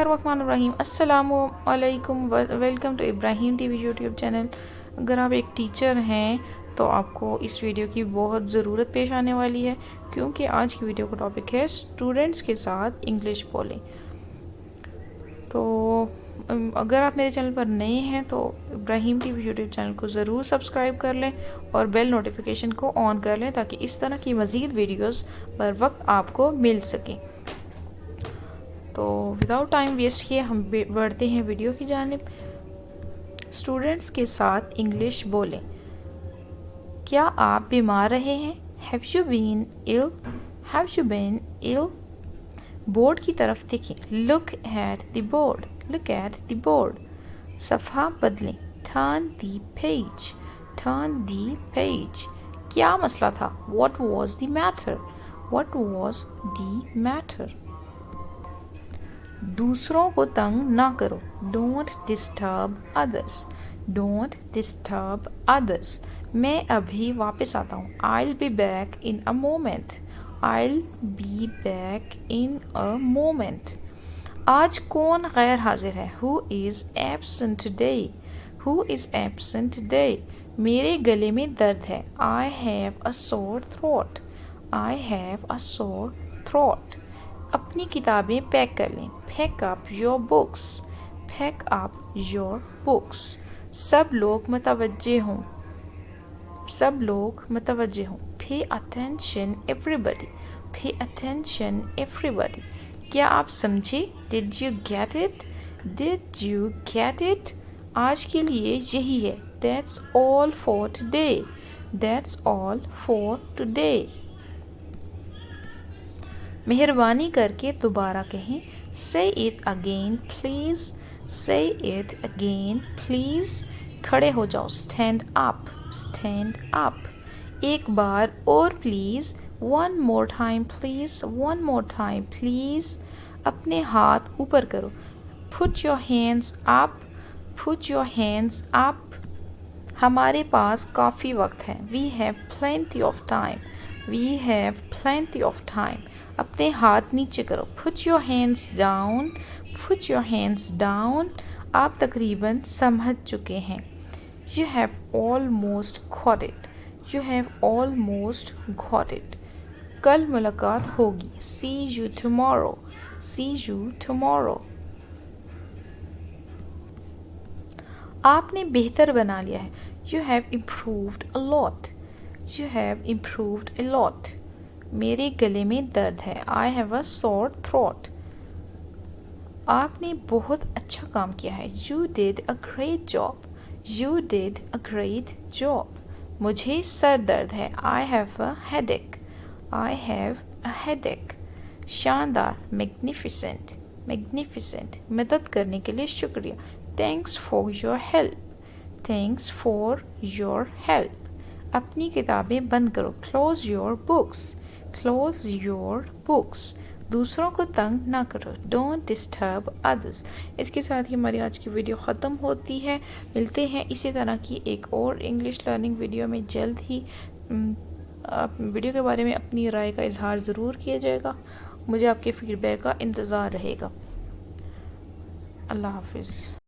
बिस्मिल्लाहिर्रहमानिर्रहीम। अस्सलामु अलैकुम, welcome to Ibrahim TV YouTube channel. अगर आप एक टीचर हैं तो आपको इस वीडियो की बहुत ज़रूरत पेश आने वाली है, क्योंकि आज की वीडियो का टॉपिक है स्टूडेंट्स के साथ इंग्लिश बोलें। तो अगर आप मेरे चैनल पर नए हैं तो इब्राहिम टीवी यूट्यूब चैनल को ज़रूर सब्सक्राइब कर लें और बेल नोटिफिकेशन को ऑन कर लें, ताकि इस तरह की मज़ीद वीडियोस बर वक्त आपको मिल सकें। तो विदाउट टाइम वेस्ट किए हम बढ़ते हैं वीडियो की जानिब। स्टूडेंट्स के साथ इंग्लिश बोलें। क्या आप बीमार रहे हैं? Have you been ill? Have you been ill? Board की तरफ देखें। Look at the board. Look at the board. सफ़ा बदलें। Turn the page. Turn the page. क्या मसला था? What was the matter? What was the matter? दूसरों को तंग ना करो। Don't disturb others. Don't disturb others. मैं अभी वापस आता हूँ। I'll be back in a moment. I'll be back in a moment. आज कौन गैर हाजिर है? Who is absent today? Who is absent today? मेरे गले में दर्द है। I have a sore throat. I have a sore throat. अपनी किताबें पैक कर लें। Pack up your books. Pack up your books. सब लोग मतवज्जे हों। सब लोग मतवज्जे हों। Pay attention everybody. Pay attention everybody. क्या आप समझे? Did you get it? Did you get it? आज के लिए यही है। That's all for today. That's all for today. मेहरबानी करके दोबारा कहें। Say it again please. Say it again please. खड़े हो जाओ। Stand up. Stand up. एक बार और please. One more time please. One more time please. अपने हाथ ऊपर करो। Put your hands up. Put your hands up. हमारे पास काफ़ी वक्त है। We have plenty of time. We have plenty of time. अपने हाथ नीचे करो। Put your hands down. Put your hands down. आप तकरीबन समझ चुके हैं। You have almost got it. You have almost got it. कल मुलाकात होगी। See you tomorrow. See you tomorrow. आपने बेहतर बना लिया है। You have improved a lot. You have improved a lot. मेरे गले में दर्द है। I have a sore throat. आपने बहुत अच्छा काम किया है। You did a great job. You did a great job. मुझे सर दर्द है। I have a headache. I have a headache. शानदार। Magnificent. Magnificent. मदद करने के लिए शुक्रिया। Thanks for your help. Thanks for your help. अपनी किताबें बंद करो। Close your books. Close your books. दूसरों को तंग ना करो। Don't disturb others. इसके साथ ही हमारी आज की वीडियो ख़त्म होती है। मिलते हैं इसी तरह की एक और इंग्लिश लर्निंग वीडियो में जल्द ही। वीडियो के बारे में अपनी राय का इजहार ज़रूर किया जाएगा। मुझे आपके फीडबैक का इंतज़ार रहेगा। अल्लाह हाफिज़।